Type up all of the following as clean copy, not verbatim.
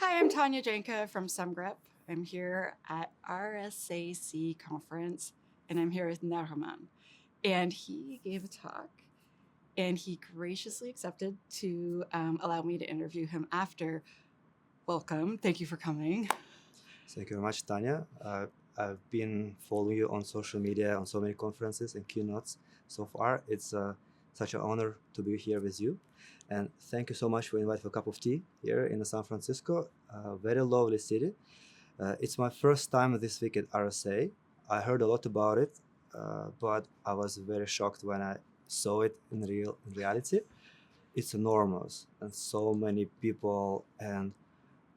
Hi, I'm Tanya Janca from Semgrep. I'm here at RSAC conference, and I'm here with Nariman. And he gave a talk, and he graciously accepted to allow me to interview him after. Welcome. Thank you for coming. Thank you very much, Tanya. I've been following you on social media, on so many conferences and keynotes so far. It's such an honor to be here with you. And thank you so much for inviting for a cup of tea here in San Francisco, a very lovely city. It's my first time this week at RSA. I heard a lot about it, but I was very shocked when I saw it in reality. It's enormous and so many people, and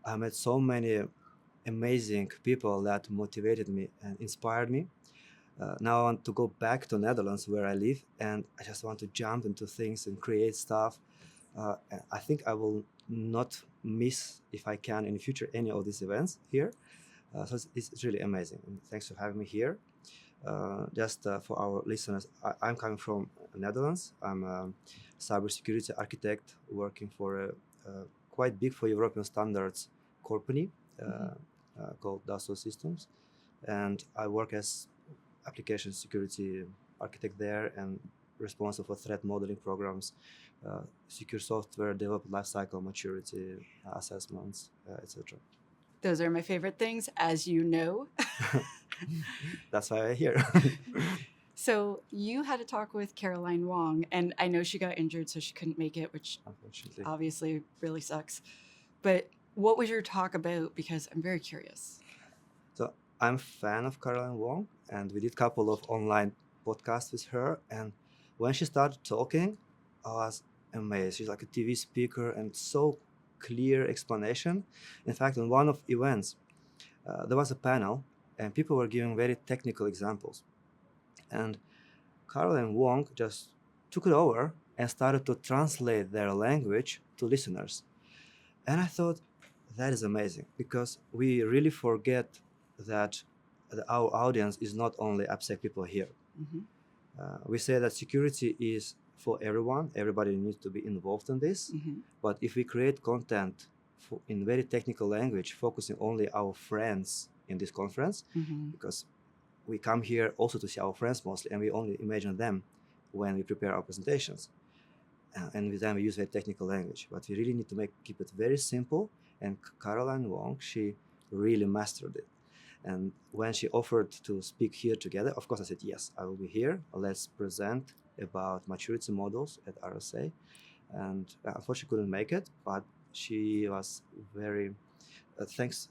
I met so many amazing people that motivated me and inspired me. Now I want to go back to Netherlands where I live, and I just want to jump into things and create stuff. And I think I will not miss, if I can in the future, any of these events here. So it's really amazing. And thanks for having me here. Just for our listeners, I'm coming from Netherlands. I'm a cybersecurity architect working for a quite big for European standards company called Dassault Systems, and I work as application security architect there and responsible for threat modeling programs, secure software development lifecycle maturity assessments, etc. Those are my favorite things, as you know. That's why I'm here. So you had a talk with Caroline Wong, and I know she got injured, so she couldn't make it, which Unfortunately. obviously really sucks. But what was your talk about? Because I'm very curious. So I'm a fan of Caroline Wong, and we did a couple of online podcasts with her. And when she started talking, I was amazed. She's like a TV speaker and so clear explanation. In fact, in one of events, there was a panel, and people were giving very technical examples. And Caroline Wong just took it over and started to translate their language to listeners. And I thought that is amazing because we really forget that our audience is not only AppSec people here. Mm-hmm. We say that security is for everyone. Everybody needs to be involved in this. Mm-hmm. But if we create content in very technical language, focusing only our friends in this conference, Mm-hmm. because we come here also to see our friends mostly, and we only imagine them when we prepare our presentations. And with them we use very technical language, but we really need to keep it very simple. And Caroline Wong, she really mastered it. And when she offered to speak here together, of course I said yes, I will be here. Let's present about maturity models at RSA. And unfortunately she couldn't make it, but she was very thanks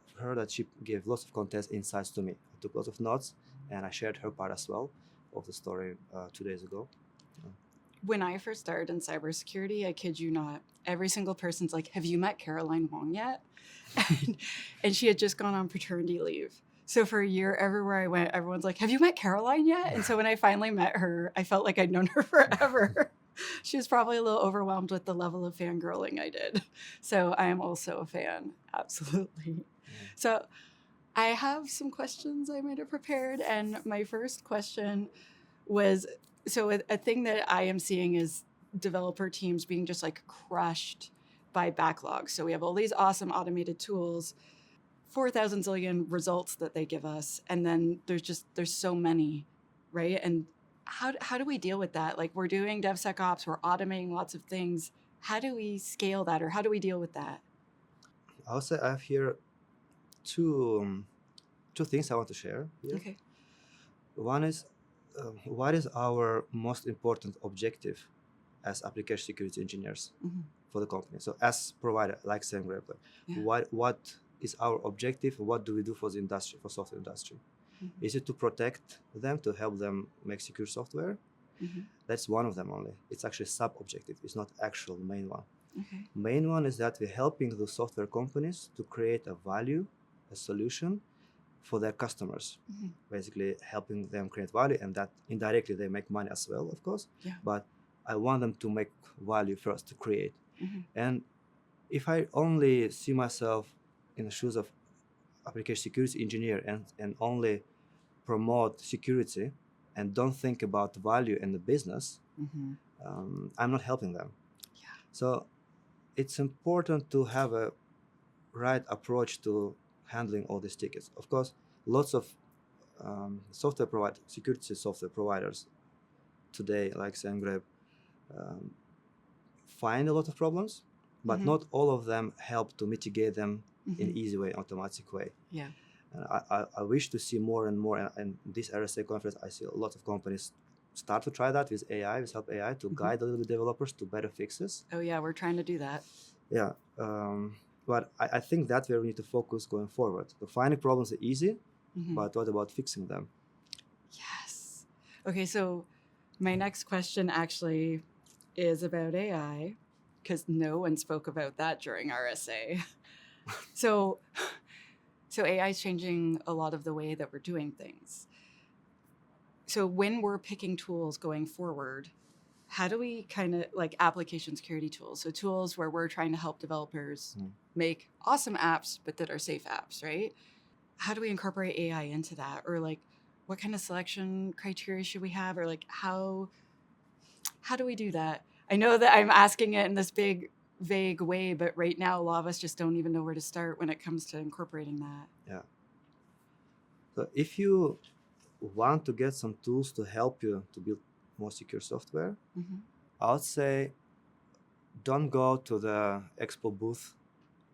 to her that she gave lots of context insights to me. I took lots of notes and I shared her part as well of the story 2 days ago. When I first started in cybersecurity, I kid you not, every single person's like, "Have you met Caroline Wong yet?" and she had just gone on paternity leave. So for a year, everywhere I went, everyone's like, "Have you met Caroline yet?" And so when I finally met her, I felt like I'd known her forever. She was probably a little overwhelmed with the level of fangirling I did. So I am also a fan, absolutely. So I have some questions I might have prepared. And my first question was, so a thing that I am seeing is developer teams being just like crushed by backlogs. So we have all these awesome automated tools, 4,000 zillion results that they give us, and then there's so many, right? And how do we deal with that? Like, we're doing DevSecOps, we're automating lots of things. How do we scale that, or how do we deal with that? I'll say I have here two things I want to share here. Okay. One is what is our most important objective as application security engineers Mm-hmm. for the company? So as provider like Semgrep, Yeah. what is our objective? What do we do for the industry, for software industry? Mm-hmm. Is it to protect them, to help them make secure software? Mm-hmm. That's one of them only. It's actually sub-objective. It's not actual main one. Okay. Main one is that we're helping the software companies to create a value, a solution for their customers. Mm-hmm. Basically helping them create value, and that indirectly they make money as well, of course. Yeah. But I want them to make value first, to create. Mm-hmm. And if I only see myself in the shoes of application security engineer and only promote security and don't think about value in the business, Mm-hmm. I'm not helping them. Yeah. So it's important to have a right approach to handling all these tickets. Of course, lots of security software providers today, like Semgrep, um, find a lot of problems, but Mm-hmm. not all of them help to mitigate them in Mm-hmm. easy way, automatic way. Yeah. And I wish to see more and more. And this RSA conference, I see a lot of companies start to try that with AI, with help AI to guide a little bit developers to better fixes. Oh yeah, we're trying to do that. Yeah. But I think that's where we need to focus going forward. The finding problems are easy, but what about fixing them? Yes. Okay, so my next question actually is about AI because no one spoke about that during RSA. So AI is changing a lot of the way that we're doing things. So when we're picking tools going forward, how do we kind of like application security tools? So tools where we're trying to help developers make awesome apps, but that are safe apps, right? How do we incorporate AI into that? Or like what kind of selection criteria should we have? Or like how do we do that? I know that I'm asking it in this big, vague way, but right now a lot of us just don't even know where to start when it comes to incorporating that. Yeah. So if you want to get some tools to help you to build more secure software, I would say don't go to the expo booth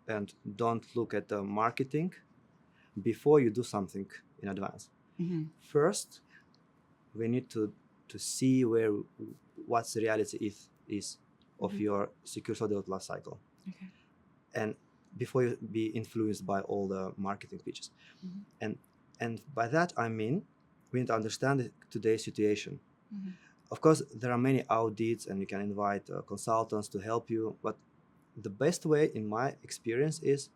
and don't look at the marketing before you do something in advance. First, we need to see what's the reality is of your secure software life cycle. Okay. And before you be influenced by all the marketing pitches. And by that I mean we need to understand today's situation. Of course, there are many audits and you can invite consultants to help you, but the best way in my experience is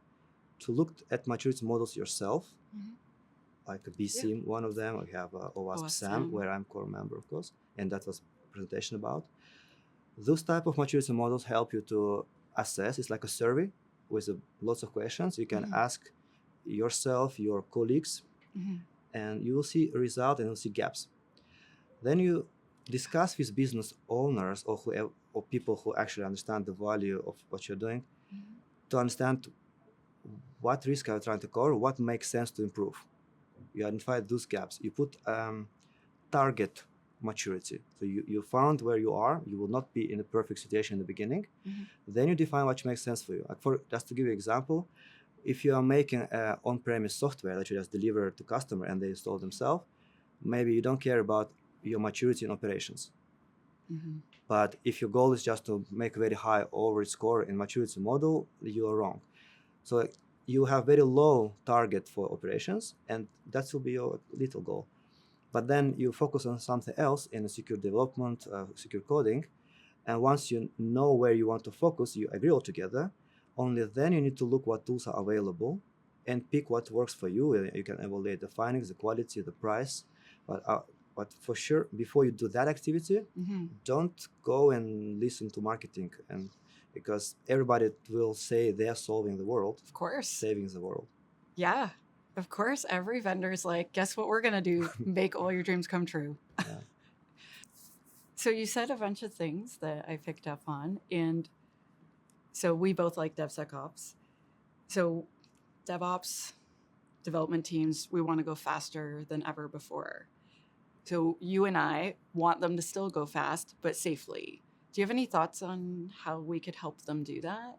to look at maturity models yourself, like a BSIM, one of them. We have OWASP SAM, where I'm core member, of course, and that was presentation about. Those type of maturity models help you to assess. It's like a survey with lots of questions. You can ask yourself, your colleagues, and you will see a result and you'll see gaps. Then you discuss with business owners or people who actually understand the value of what you're doing to understand what risk are you trying to cover, what makes sense to improve. You identify those gaps. You put target maturity. So you found where you are. You will not be in a perfect situation in the beginning. Then you define what makes sense for you. Like just to give you an example, if you are making on-premise software that you just deliver to customer and they install themselves, maybe you don't care about your maturity in operations. But if your goal is just to make a very high overage score in maturity model, you are wrong. So you have very low target for operations, and that will be your little goal. But then you focus on something else in a secure development, secure coding, and once you know where you want to focus, you agree all together. Only then you need to look what tools are available and pick what works for you. You can evaluate the findings, the quality, the price. But for sure, before you do that activity, don't go and listen to marketing, and because everybody will say they are solving the world. Of course. Saving the world. Yeah. Of course, every vendor is like, guess what we're going to do? Make all your dreams come true. Yeah. So you said a bunch of things that I picked up on. And so we both like DevSecOps. So DevOps development teams, we want to go faster than ever before. So you and I want them to still go fast, but safely. Do you have any thoughts on how we could help them do that?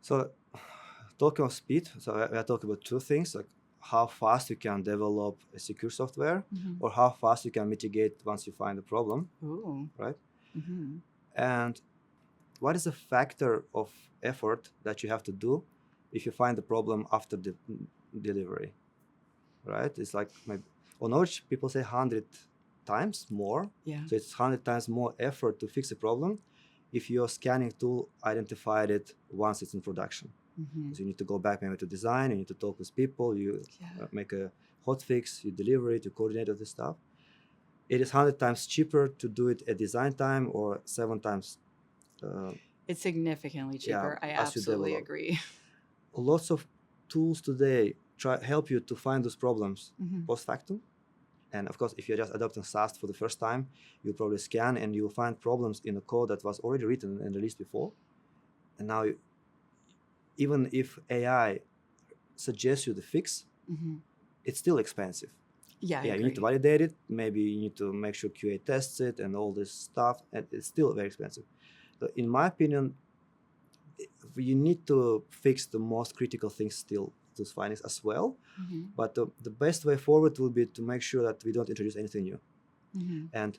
So talking of speed, so we are talking about two things, like how fast you can develop a secure software or how fast you can mitigate once you find a problem. Ooh. Right? And what is the factor of effort that you have to do if you find the problem after the delivery? Right? It's like on average, people say 100 times more. Yeah. So it's 100 times more effort to fix a problem if your scanning tool identified it once it's in production. So you need to go back maybe to design, you need to talk with people, you make a hot fix, you deliver it, you coordinate all this stuff. It is 100 times cheaper to do it at design time or 7 times. It's significantly cheaper. I absolutely agree. Lots of tools today help you to find those problems post factum. And of course, if you're just adopting SAST for the first time, you'll probably scan and you'll find problems in a code that was already written and released before. And now even if AI suggests you the fix, it's still expensive. Yeah, I You need to agree. validate it. Maybe you need to make sure QA tests it and all this stuff, and it's still very expensive. So in my opinion, you need to fix the most critical things still, those findings as well. But the best way forward will be to make sure that we don't introduce anything new. And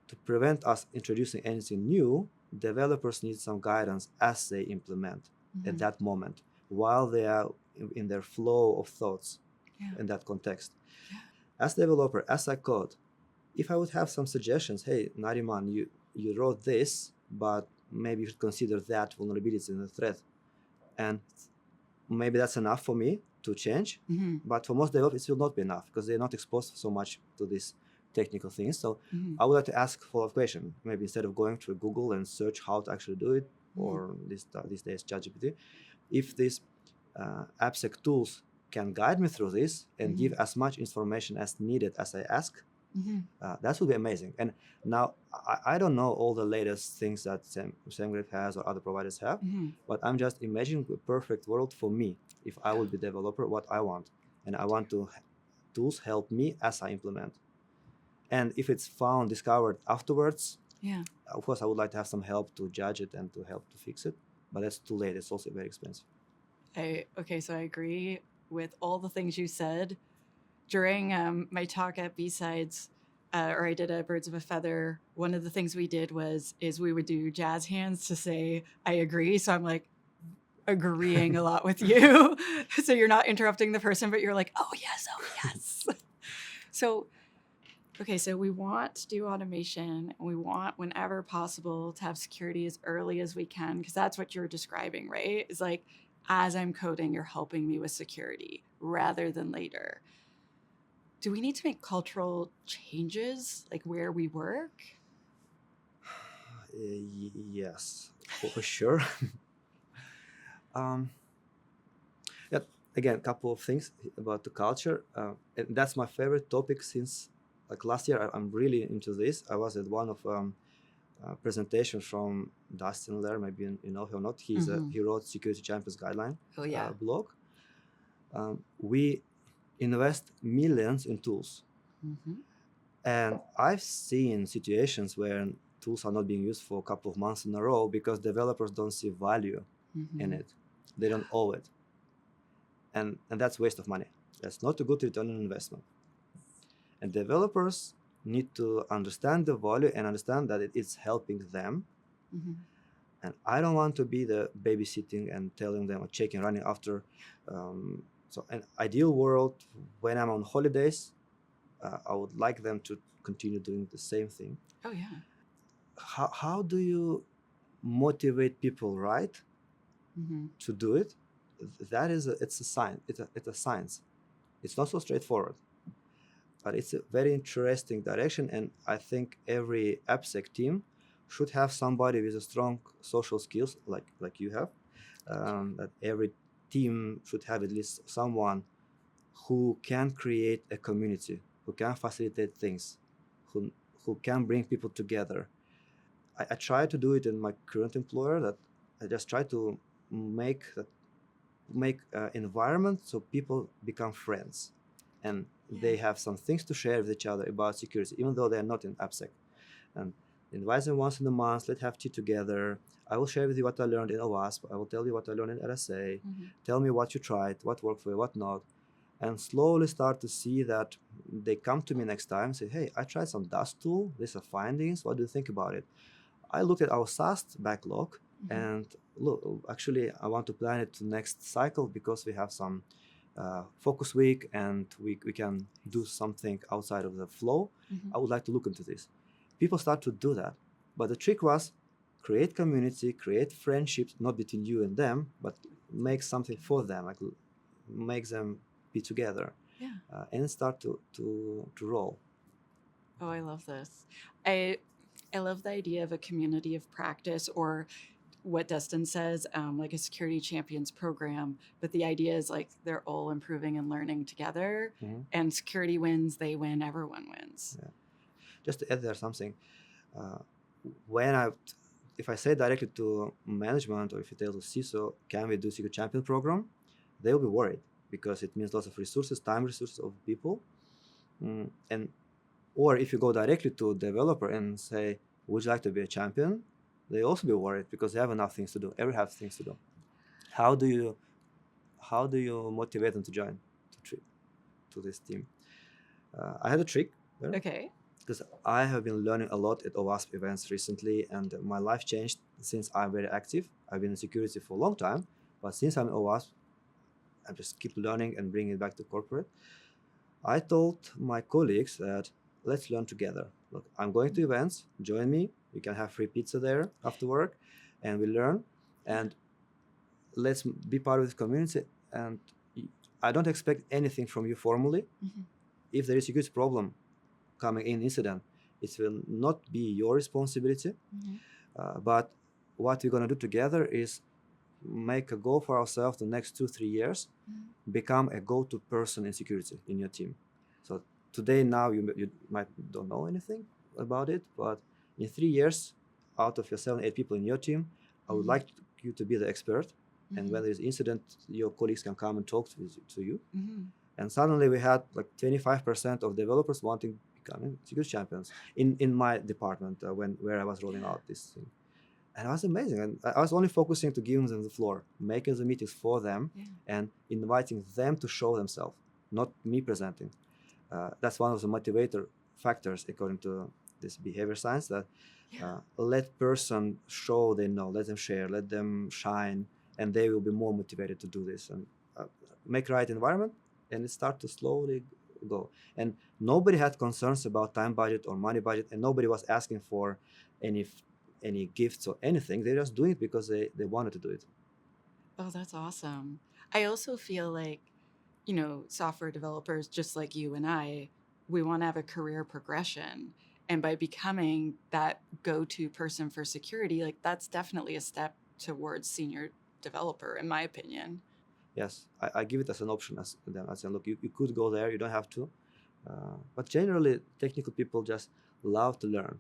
to prevent us introducing anything new, developers need some guidance as they implement at that moment, while they are in their flow of thoughts in that context. As developer, as I code, if I would have some suggestions, hey, Nariman, you wrote this, but maybe you should consider that vulnerability in the thread. And maybe that's enough for me to change. But for most developers, it will not be enough because they're not exposed so much to these technical things. So I would like to ask follow-up question. Maybe instead of going to Google and search how to actually do it, or these days ChatGPT, if these AppSec tools can guide me through this and give as much information as needed as I ask, that would be amazing. And now I don't know all the latest things that Semgrep has or other providers have, but I'm just imagining a perfect world for me. If I would be developer, what I want, and I want to tools help me as I implement. And if it's found, discovered afterwards, of course, I would like to have some help to judge it and to help to fix it. But that's too late. It's also very expensive. Okay, so I agree with all the things you said. During my talk at B-Sides, or I did a Birds of a Feather, one of the things we did is we would do jazz hands to say, I agree. So I'm like agreeing a lot with you. So you're not interrupting the person, but you're like, oh, yes. So, okay, so we want to do automation, and we want, whenever possible, to have security as early as we can, because that's what you're describing, right? It's like, as I'm coding, you're helping me with security rather than later. Do we need to make cultural changes, like where we work? Yes, for sure. Yeah, again, a couple of things about the culture. And that's my favorite topic since like last year. I'm really into this. I was at one of presentation from Dustin Lair, maybe you know him or not. He wrote Security Champions Guideline blog. We invest millions in tools. And I've seen situations where tools are not being used for a couple of months in a row because developers don't see value in it. They don't owe it. And that's waste of money. That's not a good return on investment. And developers need to understand the value and understand that it's helping them. And I don't want to be the babysitting and telling them or checking, running after. So an ideal world, when I'm on holidays, I would like them to continue doing the same thing. Oh, yeah. How do you motivate people, right, to do it? That is it's a science. It's a science. It's not so straightforward, but it's a very interesting direction. And I think every AppSec team should have somebody with a strong social skills, like you have. That every team should have at least someone who can create a community, who can facilitate things, who can bring people together. I try to do it in my current employer. That I just try to make environment so people become friends, and they have some things to share with each other about security, even though they're not in AppSec. And invite them once in a month. Let's have tea together. I will share with you what I learned in OWASP. I will tell you what I learned in RSA. Tell me what you tried, what worked for you, what not. And slowly start to see that they come to me next time and say, hey, I tried some Dust tool. These are findings. What do you think about it? I looked at our SAST backlog and look, actually, I want to plan it to next cycle because we have some focus week and we can do something outside of the flow. I would like to look into this. People start to do that. But the trick was create community, create friendships, not between you and them, but make something for them, like make them be together and start to roll. Oh, I love this. I love the idea of a community of practice, or what Dustin says, like a security champions program. But the idea is like they're all improving and learning together, and security wins, they win, everyone wins. Yeah. Just to add there something, when I if I say directly to management or if you tell to CISO, can we do secret champion program? They'll be worried because it means lots of resources, time resources of people. And or if you go directly to a developer and say, would you like to be a champion? They also be worried because they have enough things to do. Everyone has things to do. How do you motivate them to join to this team? I had a trick there. Okay. Because I have been learning a lot at OWASP events recently, and my life changed since I'm very active. I've been in security for a long time, but since I'm in OWASP, I just keep learning and bringing it back to corporate. I told my colleagues that let's learn together. Look, I'm going to events, join me. We can have free pizza there after work, and we learn. And let's be part of this community. And I don't expect anything from you formally. If there is a huge problem coming in incident, it will not be your responsibility. But what we're going to do together is make a goal for ourselves the next 2-3 years, become a go-to person in security in your team. So today, now you might don't know anything about it, but in 3 years, out of your 7-8 people in your team, I would like you to be the expert. And when there's incident, your colleagues can come and talk to you. And suddenly we had like 25% of developers wanting becoming security champions in my department where I was rolling out this thing. And it was amazing. And I was only focusing to giving them the floor, making the meetings for them, and inviting them to show themselves, not me presenting. That's one of the motivator factors according to this behavior science, that let person show they know, let them share, let them shine, and they will be more motivated to do this and make right environment, and it start to slowly go. And nobody had concerns about time budget or money budget, and nobody was asking for any gifts or anything. They're just doing it because they wanted to do it. Oh, that's awesome. I also feel like, software developers, just like you and I, we want to have a career progression. And by becoming that go-to person for security, like that's definitely a step towards senior developer, in my opinion. Yes, I give it as an option. As them, I say, look, you could go there, you don't have to. But generally, technical people just love to learn.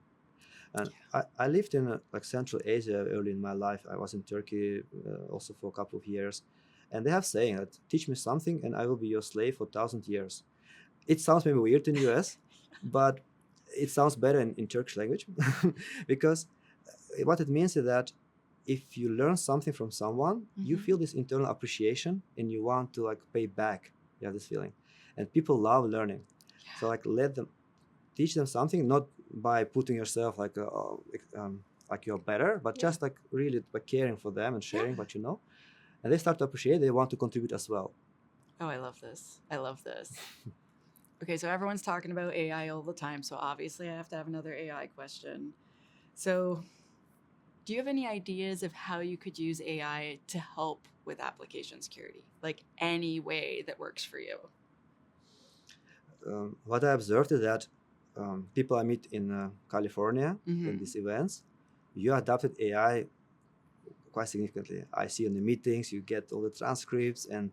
And I lived in Central Asia early in my life. I was in Turkey also for a couple of years. And they have saying that, teach me something and I will be your slave for 1,000 years. It sounds maybe weird in the US, but it sounds better in Turkish language because what it means is that if you learn something from someone, you feel this internal appreciation and you want to pay back. You have this feeling. And people love learning. So let them teach them something, not by putting yourself like you're better, but just really by caring for them and sharing what you know. And they start to appreciate, they want to contribute as well. Oh, I love this. Okay, so everyone's talking about AI all the time, so obviously I have to have another AI question. So do you have any ideas of how you could use AI to help with application security? Like any way that works for you? What I observed is that people I meet in California in these events, you adopted AI quite significantly. I see in the meetings, you get all the transcripts and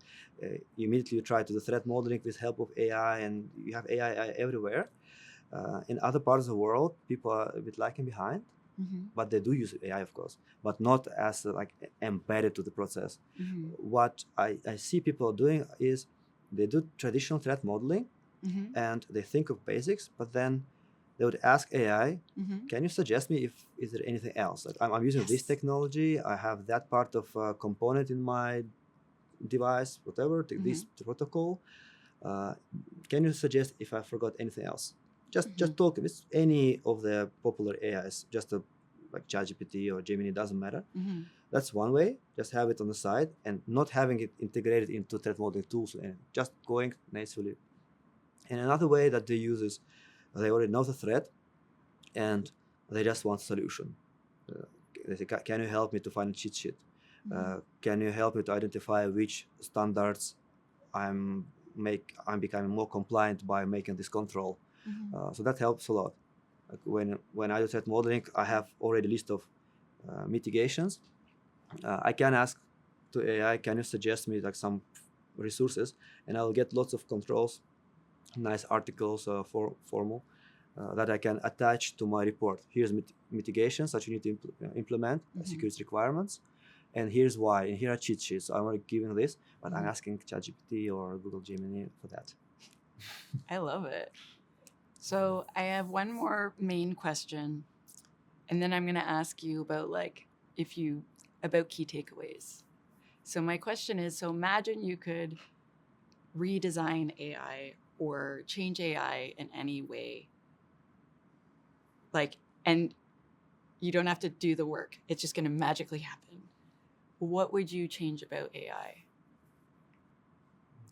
immediately you try to do threat modeling with help of AI, and you have AI everywhere. In other parts of the world, people are a bit lagging behind, but they do use AI, of course, but not as embedded to the process. What I see people doing is they do traditional threat modeling and they think of basics, but then they would ask AI, can you suggest me if is there anything else? Like I'm using this technology, I have that part of component in my device, whatever, this protocol. Can you suggest if I forgot anything else? Just talk with any of the popular AIs, just like ChatGPT or Gemini, doesn't matter. That's one way. Just have it on the side and not having it integrated into threat modeling tools, and just going natively. And another way that they use is they already know the threat and they just want a solution. They say, can you help me to find a cheat sheet? Can you help me to identify which standards I'm becoming more compliant by making this control? So that helps a lot. Like when I do threat modeling, I have already a list of mitigations. I can ask to AI, can you suggest me some resources, and I'll get lots of controls, nice articles, formal, that I can attach to my report. Here's mitigations that you need to implement, security requirements, and here's why, and here are cheat sheets. So I'm already giving this, but I'm asking ChatGPT or Google Gemini for that. I love it. So I have one more main question, and then I'm going to ask you about about key takeaways. So my question is, so imagine you could redesign AI or change AI in any way. And you don't have to do the work. It's just going to magically happen. What would you change about AI?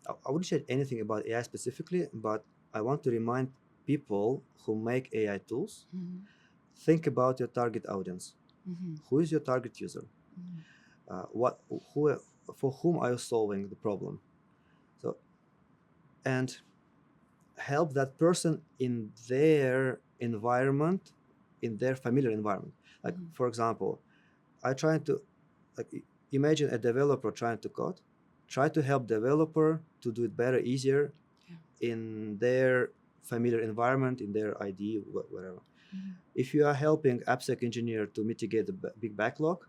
I wouldn't say anything about AI specifically, but I want to remind people who make AI tools, think about your target audience. Who is your target user? For whom are you solving the problem? So, and help that person in their environment, in their familiar environment. Like, for example, I try to imagine a developer trying to code. Try to help developer to do it better, easier in their familiar environment, in their IDE, whatever. If you are helping AppSec engineer to mitigate the big backlog,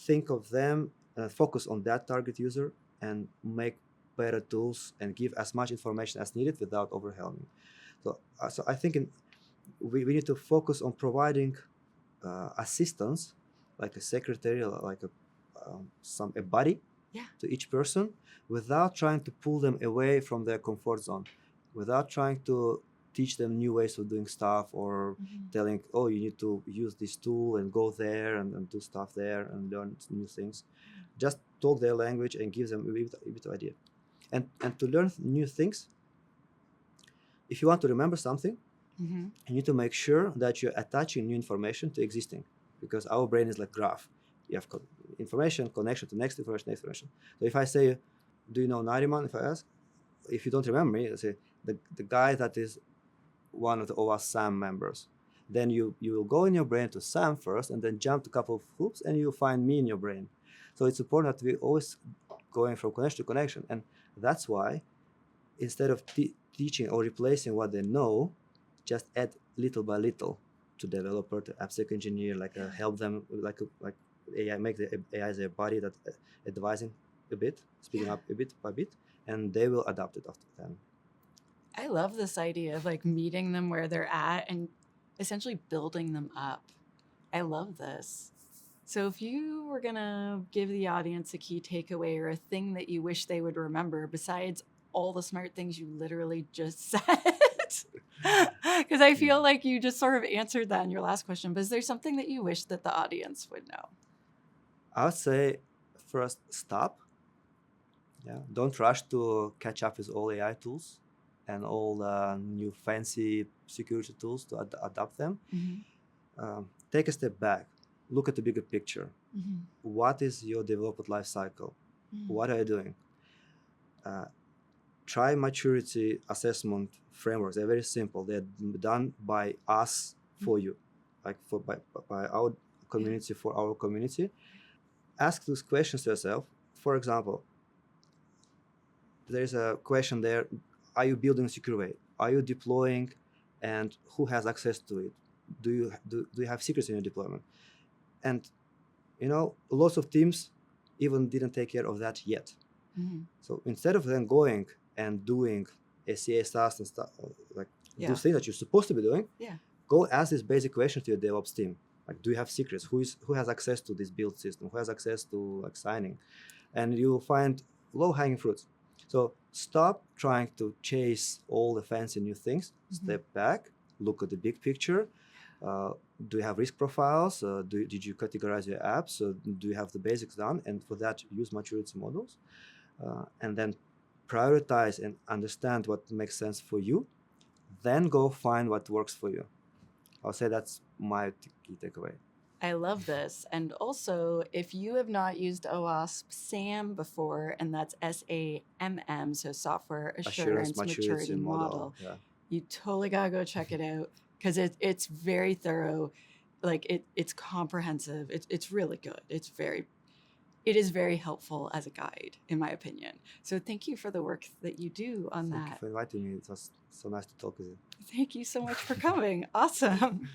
think of them, focus on that target user, and make better tools and give as much information as needed without overwhelming. So I think we need to focus on providing assistance, like a secretary, like a buddy to each person, without trying to pull them away from their comfort zone, without trying to teach them new ways of doing stuff or telling, oh, you need to use this tool and go there and do stuff there and learn new things. Just talk their language and give them a bit of idea. And to learn new things, if you want to remember something, you need to make sure that you're attaching new information to existing, because our brain is like graph. You have information, connection to next information. So if I say, do you know Nariman? If I ask, if you don't remember me, I say the guy that is one of the OWASP SAM members. Then you will go in your brain to SAM first, and then jump to a couple of hoops, and you'll find me in your brain. So it's important that we always going from connection to connection, and that's why instead of teaching or replacing what they know, just add little by little to developer, to AppSec engineer, help them like AI, make the AI their body that advising a bit, speeding up a bit by bit, and they will adapt it after then. I love this idea of meeting them where they're at and essentially building them up. I love this. So if you were going to give the audience a key takeaway or a thing that you wish they would remember besides all the smart things you literally just said, because I feel like you just sort of answered that in your last question, but is there something that you wish that the audience would know? I would say first, stop. Don't rush to catch up with all AI tools and all the new fancy security tools to adapt them. Take a step back. Look at the bigger picture. What is your development life cycle? What are you doing? Try maturity assessment frameworks. They're very simple. They're done by us for you, by our community for our community. Ask those questions to yourself. For example, there is a question there: are you building a secure way? Are you deploying, and who has access to it? Do you have secrets in your deployment? And lots of teams even didn't take care of that yet. So instead of then going and doing SCA tasks and stuff, those things that you're supposed to be doing, go ask this basic question to your DevOps team. Do you have secrets? Who has access to this build system? Who has access to signing? And you'll find low-hanging fruits. So stop trying to chase all the fancy new things. Step back, look at the big picture. Do you have risk profiles? Did you categorize your apps? Do you have the basics done? And for that, use maturity models. And then prioritize and understand what makes sense for you. Then go find what works for you. I'll say that's my key takeaway. I love this. And also, if you have not used OWASP SAM before, and that's SAMM, so Software Assurance Maturity Model, you totally got to go check it out, because it's very thorough. It's comprehensive. It's really good. It's very, it is very helpful as a guide, in my opinion. So thank you for the work that you do on Thank you that. for inviting me. It was so nice to talk with you. Thank you so much for coming. Awesome.